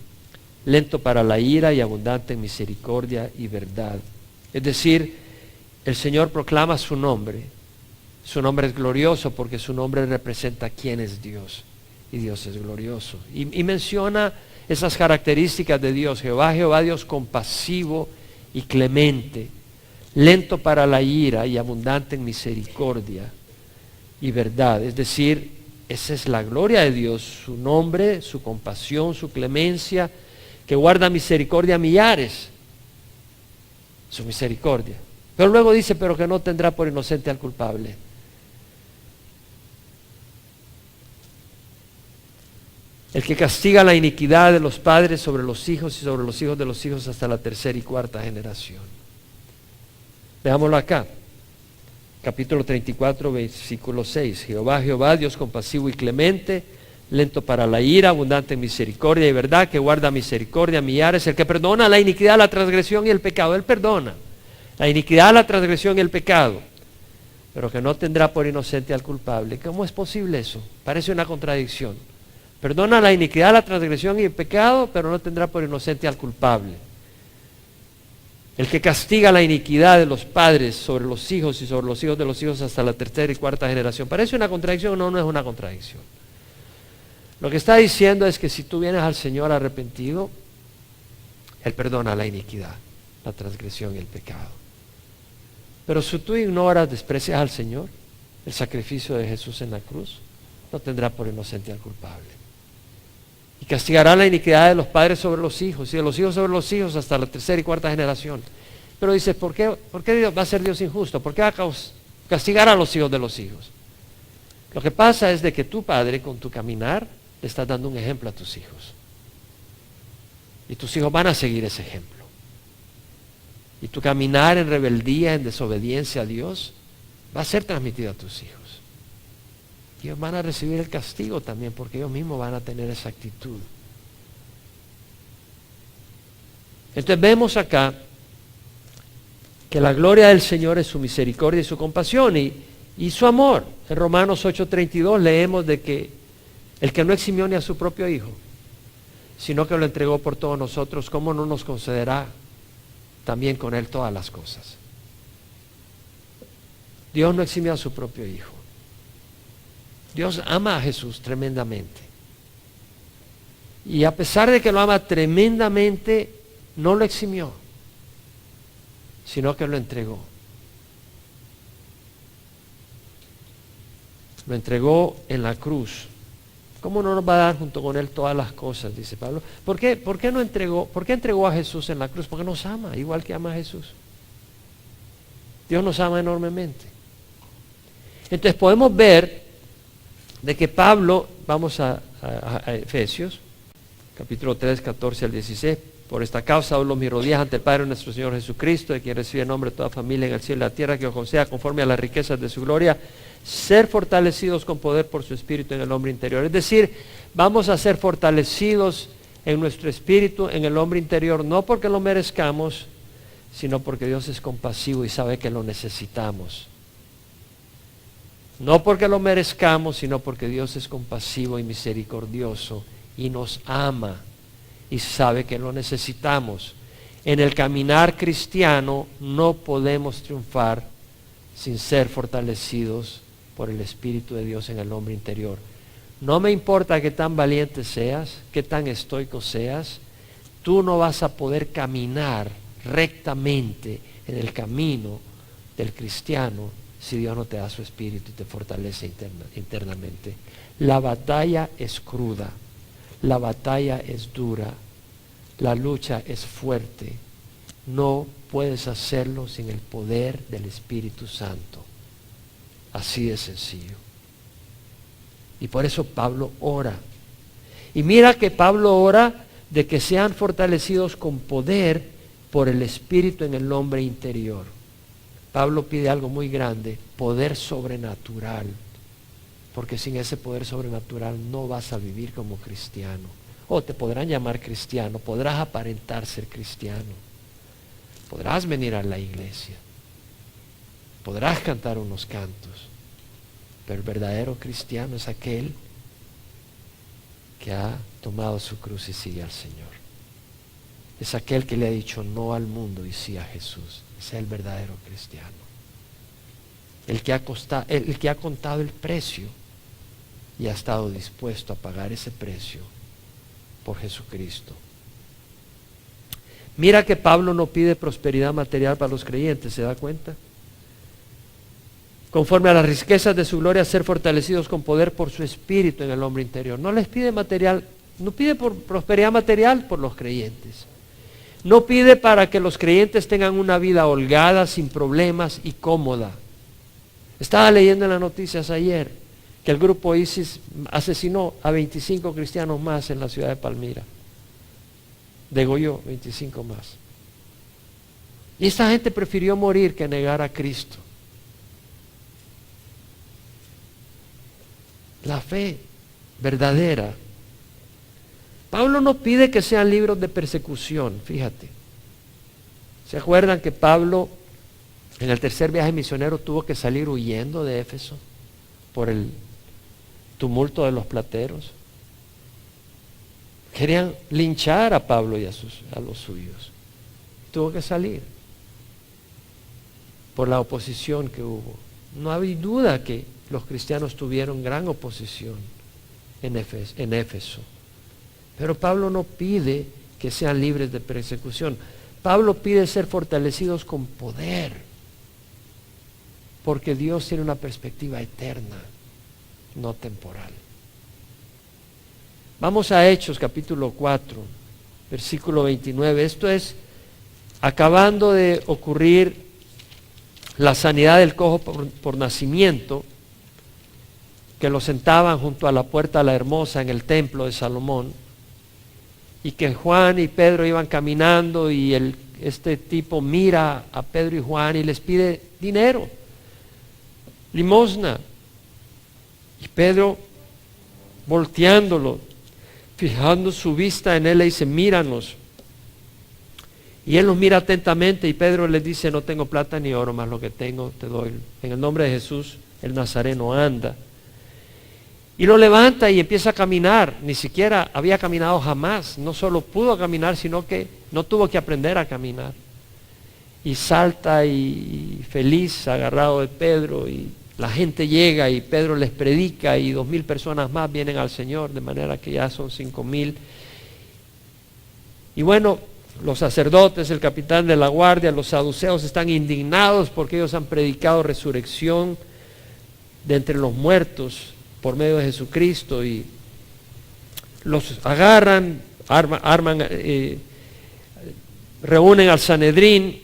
lento para la ira y abundante en misericordia y verdad. Es decir, el Señor proclama su nombre. Su nombre es glorioso porque su nombre representa quién es Dios. y Dios es glorioso. Y menciona esas características de Dios. Jehová, Jehová, Dios compasivo y clemente, lento para la ira y abundante en misericordia y verdad. Es decir, esa es la gloria de Dios, su nombre, su compasión, su clemencia, que guarda misericordia a millares, su misericordia. Pero luego dice, pero que no tendrá por inocente al culpable. El que castiga la iniquidad de los padres sobre los hijos y sobre los hijos de los hijos hasta la tercera y cuarta generación. Veámoslo acá. Capítulo 34, versículo 6. Jehová, Jehová, Dios compasivo y clemente, lento para la ira, abundante en misericordia y verdad, que guarda misericordia a millares, el que perdona la iniquidad, la transgresión y el pecado. Él perdona la iniquidad, la transgresión y el pecado, pero que no tendrá por inocente al culpable. ¿Cómo es posible eso? Parece una contradicción. Perdona la iniquidad, la transgresión y el pecado, pero no tendrá por inocente al culpable. El que castiga la iniquidad de los padres sobre los hijos y sobre los hijos de los hijos hasta la tercera y cuarta generación. ¿Parece una contradicción? No, no es una contradicción. Lo que está diciendo es que si tú vienes al Señor arrepentido, Él perdona la iniquidad, la transgresión y el pecado. Pero si tú ignoras, desprecias al Señor, el sacrificio de Jesús en la cruz, no tendrá por inocente al culpable. Y castigará la iniquidad de los padres sobre los hijos y de los hijos sobre los hijos hasta la tercera y cuarta generación. Pero dice, ¿por qué Dios va a ser Dios injusto? ¿Por qué va a castigar a los hijos de los hijos? Lo que pasa es de que tu padre, con tu caminar, le estás dando un ejemplo a tus hijos. Y tus hijos van a seguir ese ejemplo. Y tu caminar en rebeldía, en desobediencia a Dios, va a ser transmitido a tus hijos. Y ellos van a recibir el castigo también, porque ellos mismos van a tener esa actitud. Entonces vemos acá que la gloria del Señor es su misericordia y su compasión y su amor. En Romanos 8:32 leemos de que el que no eximió ni a su propio Hijo, sino que lo entregó por todos nosotros, ¿cómo no nos concederá también con Él todas las cosas? Dios no eximió a su propio Hijo. Dios ama a Jesús tremendamente. Y a pesar de que lo ama tremendamente, no lo eximió, sino que lo entregó. Lo entregó en la cruz. ¿Cómo no nos va a dar junto con Él todas las cosas? Dice Pablo. ¿Por qué entregó a Jesús en la cruz? Porque nos ama, igual que ama a Jesús. Dios nos ama enormemente. Entonces podemos ver de que Pablo, vamos a Efesios, capítulo 3, 14 al 16, por esta causa doblo mis rodillas ante el Padre nuestro Señor Jesucristo, de quien recibe el nombre de toda familia en el cielo y la tierra, que os conceda conforme a las riquezas de su gloria, ser fortalecidos con poder por su espíritu en el hombre interior. Es decir, vamos a ser fortalecidos en nuestro espíritu, en el hombre interior, no porque lo merezcamos, sino porque Dios es compasivo y sabe que lo necesitamos. No porque lo merezcamos, sino porque Dios es compasivo y misericordioso y nos ama y sabe que lo necesitamos. En el caminar cristiano no podemos triunfar sin ser fortalecidos por el Espíritu de Dios en el hombre interior. No me importa qué tan valiente seas, qué tan estoico seas, tú no vas a poder caminar rectamente en el camino del cristiano si Dios no te da su espíritu y te fortalece internamente. La batalla es cruda, la batalla es dura, la lucha es fuerte. No puedes hacerlo sin el poder del Espíritu Santo. Así de sencillo. Y por eso Pablo ora. Y mira que Pablo ora de que sean fortalecidos con poder por el Espíritu en el hombre interior. Pablo pide algo muy grande, poder sobrenatural, porque sin ese poder sobrenatural no vas a vivir como cristiano. O te podrán llamar cristiano, podrás aparentar ser cristiano, podrás venir a la iglesia, podrás cantar unos cantos, pero el verdadero cristiano es aquel que ha tomado su cruz y sigue al Señor. Es aquel que le ha dicho no al mundo y sí a Jesús. Ese es el verdadero cristiano. El que ha contado el precio y ha estado dispuesto a pagar ese precio por Jesucristo. Mira que Pablo no pide prosperidad material para los creyentes, ¿se da cuenta? Conforme a las riquezas de su gloria, ser fortalecidos con poder por su espíritu en el hombre interior. No les pide material, no pide por prosperidad material por los creyentes. No pide para que los creyentes tengan una vida holgada, sin problemas y cómoda. Estaba leyendo en las noticias ayer que el grupo ISIS asesinó a 25 cristianos más en la ciudad de Palmira. Degolló 25 más. Y esta gente prefirió morir que negar a Cristo. La fe verdadera. Pablo no pide que sean libros de persecución, fíjate. ¿Se acuerdan que Pablo en el tercer viaje misionero tuvo que salir huyendo de Éfeso por el tumulto de los plateros? Querían linchar a Pablo y a los suyos. Tuvo que salir por la oposición que hubo. No hay duda que los cristianos tuvieron gran oposición en Éfeso. Pero Pablo no pide que sean libres de persecución. Pablo pide ser fortalecidos con poder, porque Dios tiene una perspectiva eterna, no temporal. Vamos a Hechos capítulo 4, versículo 29. Esto es acabando de ocurrir la sanidad del cojo por nacimiento, que lo sentaban junto a la puerta la hermosa en el templo de Salomón, y que Juan y Pedro iban caminando y este tipo mira a Pedro y Juan y les pide dinero, limosna, y Pedro, volteándolo, fijando su vista en él, le dice: míranos. Y él los mira atentamente y Pedro les dice: no tengo plata ni oro, mas lo que tengo te doy. En el nombre de Jesús el Nazareno, anda. Y lo levanta y empieza a caminar. Ni siquiera había caminado jamás. No solo pudo caminar, sino que no tuvo que aprender a caminar. Y salta y feliz, agarrado de Pedro, y la gente llega y Pedro les predica y 2,000 personas más vienen al Señor, de manera que ya son 5,000. Y bueno, los sacerdotes, el capitán de la guardia, los saduceos están indignados porque ellos han predicado resurrección de entre los muertos por medio de Jesucristo, y los agarran, reúnen al Sanedrín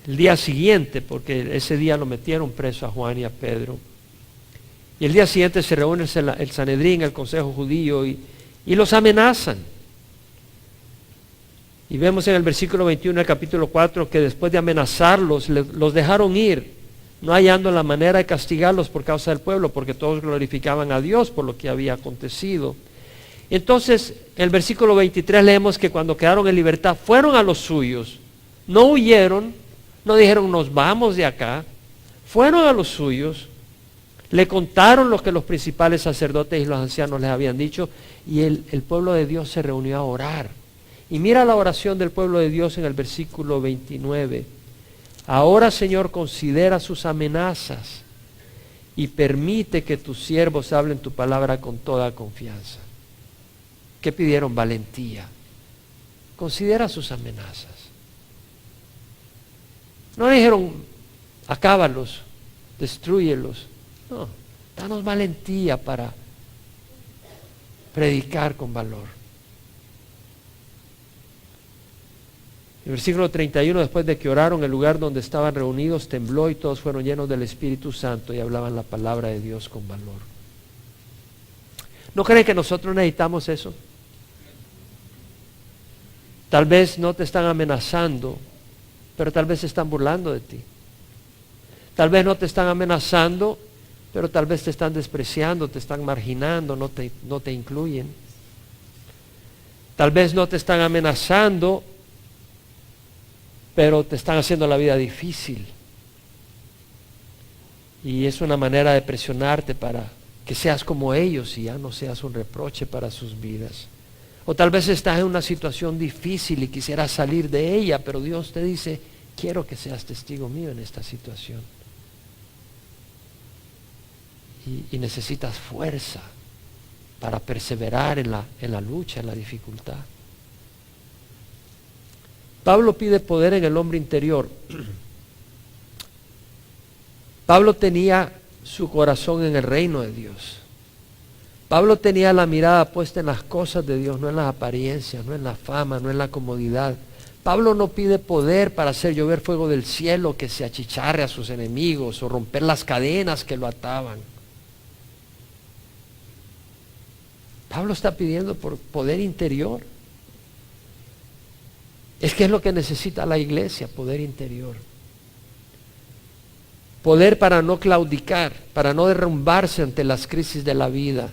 el día siguiente, porque ese día lo metieron preso a Juan y a Pedro, y el día siguiente se reúne el Sanedrín, el consejo judío, y los amenazan. Y vemos en el versículo 21 del capítulo 4 que después de amenazarlos, los dejaron ir, no hallando la manera de castigarlos por causa del pueblo, porque todos glorificaban a Dios por lo que había acontecido. Entonces, en el versículo 23 leemos que cuando quedaron en libertad, fueron a los suyos, no huyeron, no dijeron nos vamos de acá, fueron a los suyos, le contaron lo que los principales sacerdotes y los ancianos les habían dicho, y el pueblo de Dios se reunió a orar. Y mira la oración del pueblo de Dios en el versículo 29. Ahora, Señor, considera sus amenazas y permite que tus siervos hablen tu palabra con toda confianza. ¿Qué pidieron? Valentía. Considera sus amenazas. No dijeron acábalos, destrúyelos. No, danos valentía para predicar con valor. El versículo 31, después de que oraron, el lugar donde estaban reunidos tembló y todos fueron llenos del Espíritu Santo y hablaban la palabra de Dios con valor. ¿No creen que nosotros necesitamos eso? Tal vez no te están amenazando, pero tal vez se están burlando de ti. Tal vez no te están amenazando, pero tal vez te están despreciando, te están marginando, no te incluyen. Tal vez no te están amenazando, pero te están haciendo la vida difícil. Y es una manera de presionarte para que seas como ellos y ya no seas un reproche para sus vidas. O tal vez estás en una situación difícil y quisieras salir de ella, pero Dios te dice: quiero que seas testigo mío en esta situación. y necesitas fuerza para perseverar en la lucha, en la dificultad. Pablo pide poder en el hombre interior. Pablo tenía su corazón en el reino de Dios. Pablo tenía la mirada puesta en las cosas de Dios, no en las apariencias, no en la fama, no en la comodidad. Pablo no pide poder para hacer llover fuego del cielo que se achicharre a sus enemigos o romper las cadenas que lo ataban. Pablo está pidiendo por poder interior. Es que es lo que necesita la iglesia, poder interior. Poder para no claudicar, para no derrumbarse ante las crisis de la vida.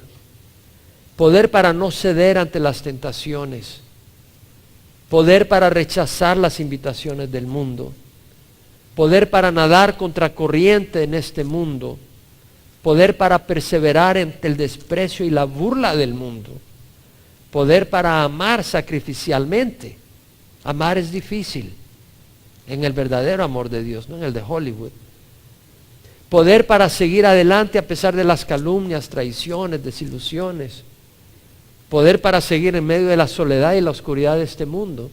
Poder para no ceder ante las tentaciones. Poder para rechazar las invitaciones del mundo. Poder para nadar contracorriente en este mundo. Poder para perseverar ante el desprecio y la burla del mundo. Poder para amar sacrificialmente. Amar es difícil en el verdadero amor de Dios, no en el de Hollywood. Poder para seguir adelante a pesar de las calumnias, traiciones, desilusiones. Poder para seguir en medio de la soledad y la oscuridad de este mundo.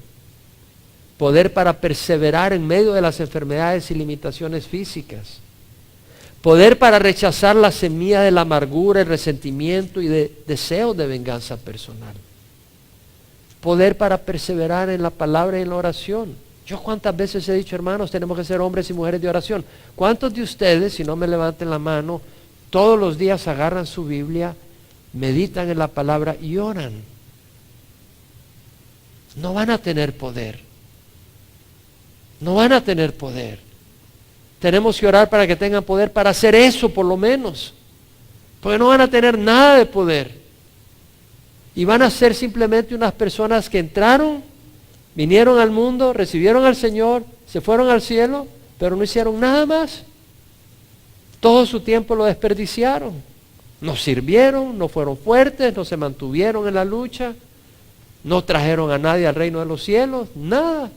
Poder para perseverar en medio de las enfermedades y limitaciones físicas. Poder para rechazar la semilla de la amargura, el resentimiento y de deseos de venganza personal. Poder para perseverar en la palabra y en la oración. Yo cuántas veces he dicho, hermanos, tenemos que ser hombres y mujeres de oración. ¿Cuántos de ustedes, si no me levanten la mano, todos los días agarran su Biblia, meditan en la palabra y oran? No van a tener poder. No van a tener poder. Tenemos que orar para que tengan poder para hacer eso por lo menos. Porque no van a tener nada de poder. Y van a ser simplemente unas personas que entraron, vinieron al mundo, recibieron al Señor, se fueron al cielo, pero no hicieron nada más. Todo su tiempo lo desperdiciaron. No sirvieron, no fueron fuertes, no se mantuvieron en la lucha, no trajeron a nadie al reino de los cielos, nada.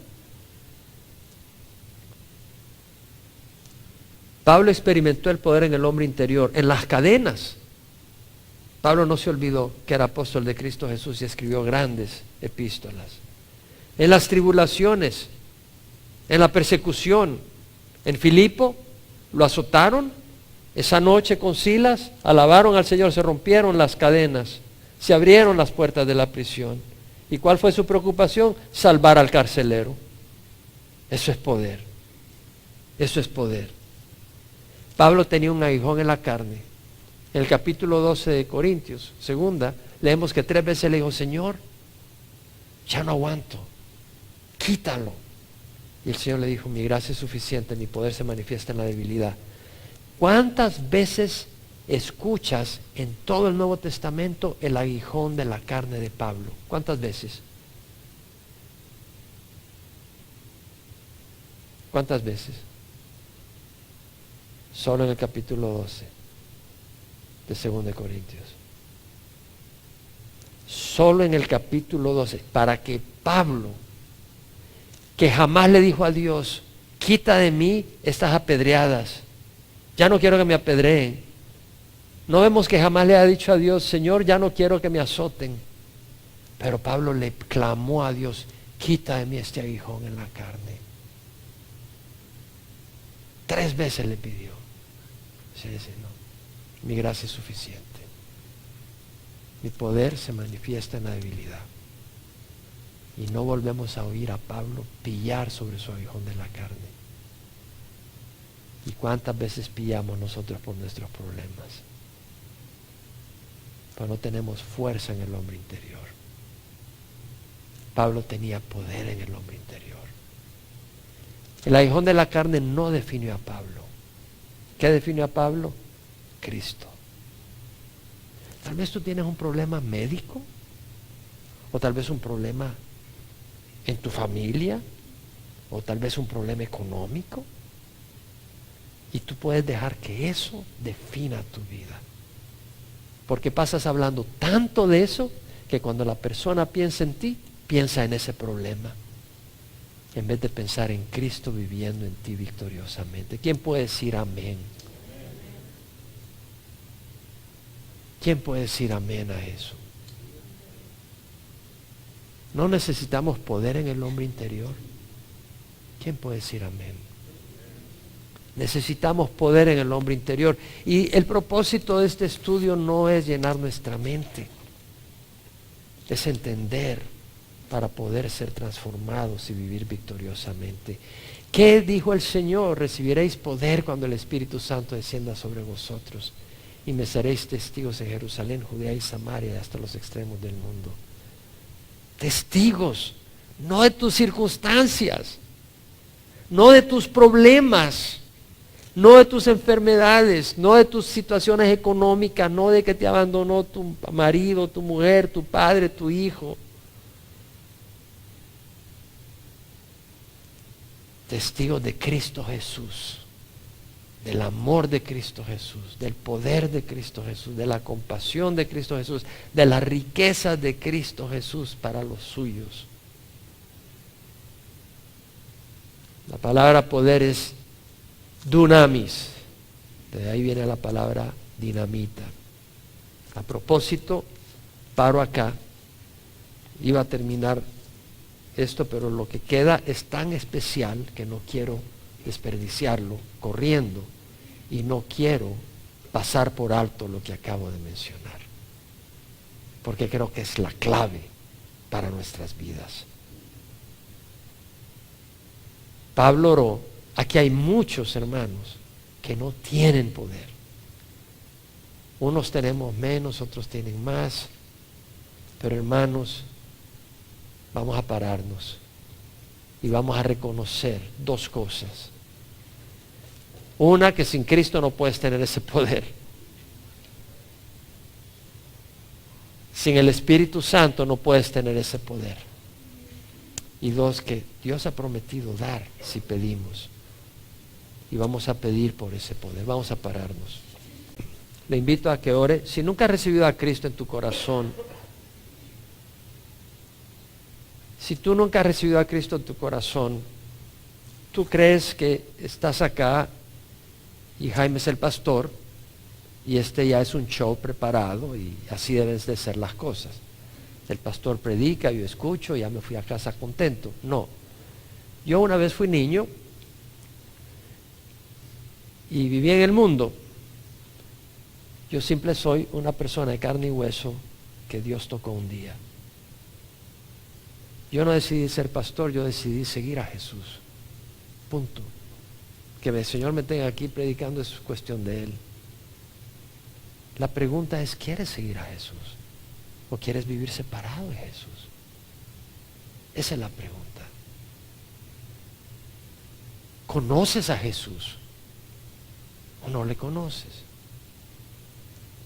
Pablo experimentó el poder en el hombre interior, en las cadenas. Pablo no se olvidó que era apóstol de Cristo Jesús y escribió grandes epístolas. En las tribulaciones, en la persecución, en Filipo lo azotaron. Esa noche con Silas alabaron al Señor, se rompieron las cadenas, se abrieron las puertas de la prisión. ¿Y cuál fue su preocupación? Salvar al carcelero. Eso es poder. Eso es poder. Pablo tenía un aguijón en la carne. En el capítulo 12 de Corintios, segunda, leemos que 3 veces le dijo, Señor, ya no aguanto, quítalo. Y el Señor le dijo, mi gracia es suficiente, mi poder se manifiesta en la debilidad. ¿Cuántas veces escuchas en todo el Nuevo Testamento el aguijón de la carne de Pablo? ¿Cuántas veces? ¿Cuántas veces? Solo en el capítulo 12 de 2 de Corintios. Solo en el capítulo 12, para que Pablo, que jamás le dijo a Dios, quita de mí estas apedreadas, ya no quiero que me apedreen. No vemos que jamás le ha dicho a Dios, Señor, ya no quiero que me azoten. Pero Pablo le clamó a Dios, quita de mí este aguijón en la carne. 3 veces le pidió. Sí, no. Mi gracia es suficiente. Mi poder se manifiesta en la debilidad. Y no volvemos a oír a Pablo pillar sobre su aguijón de la carne. ¿Y cuántas veces pillamos nosotros por nuestros problemas? Pero no tenemos fuerza en el hombre interior. Pablo tenía poder en el hombre interior. El aguijón de la carne no definió a Pablo. ¿Qué definió a Pablo? Cristo. Tal vez tú tienes un problema médico, o tal vez un problema en tu familia, o tal vez un problema económico, y tú puedes dejar que eso defina tu vida, porque pasas hablando tanto de eso que cuando la persona piensa en ti, piensa en ese problema en vez de pensar en Cristo viviendo en ti victoriosamente. ¿Quién puede decir amén? ¿Quién puede decir amén a eso? ¿No necesitamos poder en el hombre interior? ¿Quién puede decir amén? Necesitamos poder en el hombre interior. Y el propósito de este estudio no es llenar nuestra mente, es entender para poder ser transformados y vivir victoriosamente. ¿Qué dijo el Señor? Recibiréis poder cuando el Espíritu Santo descienda sobre vosotros y me seréis testigos en Jerusalén, Judea y Samaria y hasta los extremos del mundo. Testigos, no de tus circunstancias, no de tus problemas, no de tus enfermedades, no de tus situaciones económicas, no de que te abandonó tu marido, tu mujer, tu padre, tu hijo. Testigos de Cristo Jesús, del amor de Cristo Jesús, del poder de Cristo Jesús, de la compasión de Cristo Jesús, de la riqueza de Cristo Jesús para los suyos. La palabra poder es dunamis, de ahí viene la palabra dinamita. A propósito, paro acá, iba a terminar esto, pero lo que queda es tan especial que no quiero desperdiciarlo corriendo y no quiero pasar por alto lo que acabo de mencionar, porque creo que es la clave para nuestras vidas. Pablo oró. Aquí hay muchos hermanos que no tienen poder. Unos tenemos menos, otros tienen más, pero hermanos, vamos a pararnos y vamos a reconocer dos cosas. Una, que sin Cristo no puedes tener ese poder. Sin el Espíritu Santo no puedes tener ese poder. Y dos, que Dios ha prometido dar si pedimos. Y vamos a pedir por ese poder. Vamos a pararnos. Le invito a que ore. Si nunca has recibido a Cristo en tu corazón, si tú nunca has recibido a Cristo en tu corazón, tú crees que estás acá y Jaime es el pastor y este ya es un show preparado y así deben de ser las cosas. El pastor predica, yo escucho, ya me fui a casa contento. No. Yo una vez fui niño y viví en el mundo. Yo simple soy una persona de carne y hueso que Dios tocó un día. Yo no decidí ser pastor, yo decidí seguir a Jesús. Punto. Que el Señor me tenga aquí predicando es cuestión de Él. La pregunta es, ¿quieres seguir a Jesús? ¿O quieres vivir separado de Jesús? Esa es la pregunta. ¿Conoces a Jesús o no le conoces?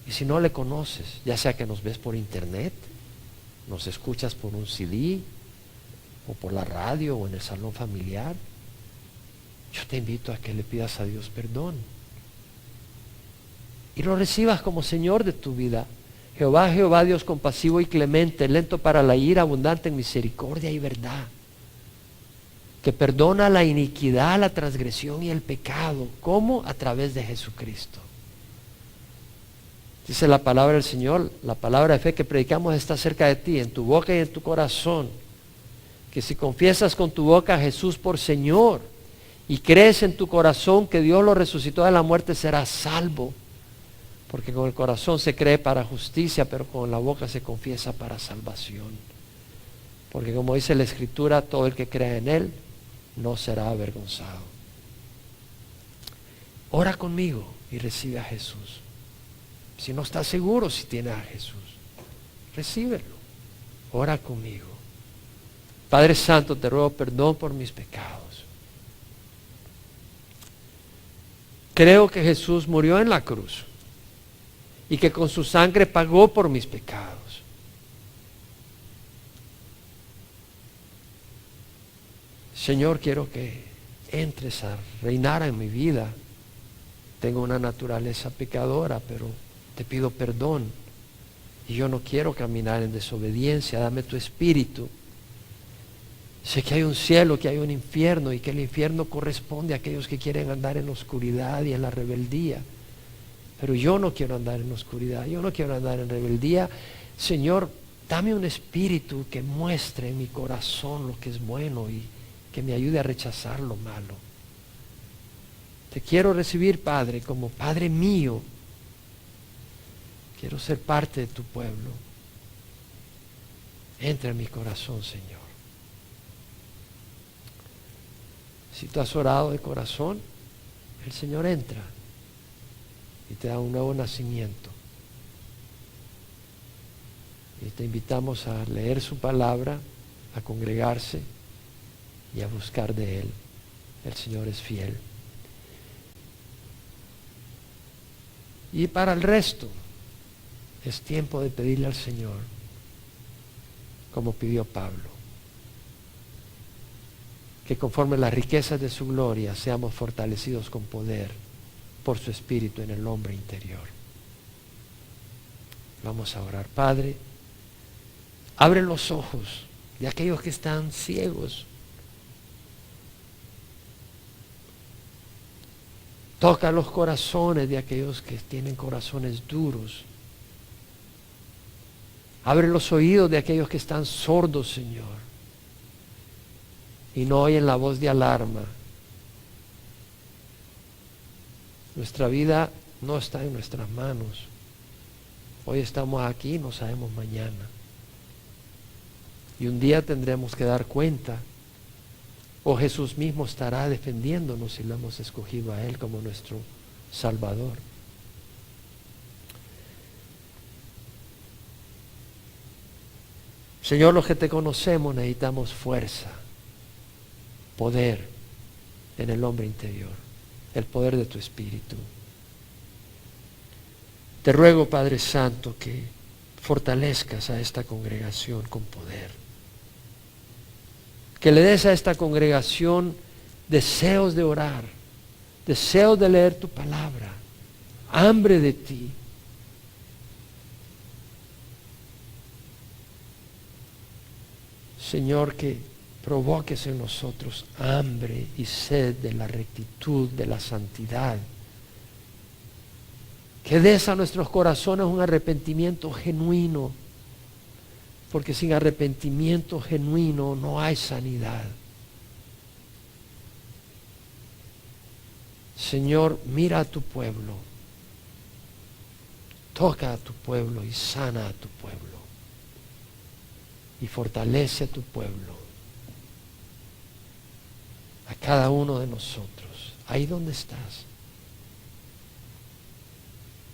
Y si no le conoces, ya sea que nos ves por internet, nos escuchas por un CD, o por la radio, o en el salón familiar, yo te invito a que le pidas a Dios perdón y lo recibas como Señor de tu vida. Jehová, Jehová, Dios compasivo y clemente, lento para la ira, abundante en misericordia y verdad, que perdona la iniquidad, la transgresión y el pecado. ¿Cómo? A través de Jesucristo. Dice la palabra del Señor, la palabra de fe que predicamos está cerca de ti, en tu boca y en tu corazón, que si confiesas con tu boca a Jesús por Señor y crees en tu corazón que Dios lo resucitó de la muerte, serás salvo. Porque con el corazón se cree para justicia, pero con la boca se confiesa para salvación. Porque como dice la Escritura, todo el que crea en Él no será avergonzado. Ora conmigo y recibe a Jesús. Si no estás seguro si tienes a Jesús, recíbelo. Ora conmigo. Padre Santo, te ruego perdón por mis pecados. Creo que Jesús murió en la cruz y que con su sangre pagó por mis pecados. Señor, quiero que entres a reinar en mi vida. Tengo una naturaleza pecadora, pero te pido perdón. Y yo no quiero caminar en desobediencia. Dame tu espíritu. Sé que hay un cielo, que hay un infierno y que el infierno corresponde a aquellos que quieren andar en la oscuridad y en la rebeldía. Pero yo no quiero andar en oscuridad, yo no quiero andar en rebeldía. Señor, dame un espíritu que muestre en mi corazón lo que es bueno y que me ayude a rechazar lo malo. Te quiero recibir, Padre, como Padre mío. Quiero ser parte de tu pueblo. Entra en mi corazón, Señor. Si tú has orado de corazón, el Señor entra y te da un nuevo nacimiento. Y te invitamos a leer su palabra, a congregarse y a buscar de Él. El Señor es fiel. Y para el resto, es tiempo de pedirle al Señor, como pidió Pablo, que conforme las riquezas de su gloria seamos fortalecidos con poder por su Espíritu en el hombre interior. Vamos a orar. Padre, abre los ojos de aquellos que están ciegos. Toca los corazones de aquellos que tienen corazones duros. Abre los oídos de aquellos que están sordos, Señor, y no oyen la voz de alarma. Nuestra vida no está en nuestras manos. Hoy estamos aquí, no sabemos mañana. Y un día tendremos que dar cuenta, o Jesús mismo estará defendiéndonos si lo hemos escogido a Él como nuestro Salvador. Señor, los que te conocemos necesitamos fuerza, poder en el hombre interior, el poder de tu Espíritu. Te ruego, Padre Santo, que fortalezcas a esta congregación con poder. Que le des a esta congregación deseos de orar, deseos de leer tu palabra, hambre de ti. Señor, que provoques en nosotros hambre y sed de la rectitud, de la santidad. Que des a nuestros corazones un arrepentimiento genuino, porque sin arrepentimiento genuino no hay sanidad. Señor, mira a tu pueblo, toca a tu pueblo y sana a tu pueblo, y fortalece a tu pueblo, a cada uno de nosotros, ahí donde estás.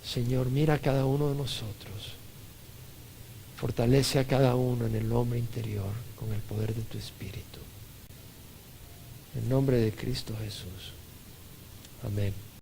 Señor, mira a cada uno de nosotros, fortalece a cada uno en el hombre interior con el poder de tu Espíritu. En nombre de Cristo Jesús. Amén.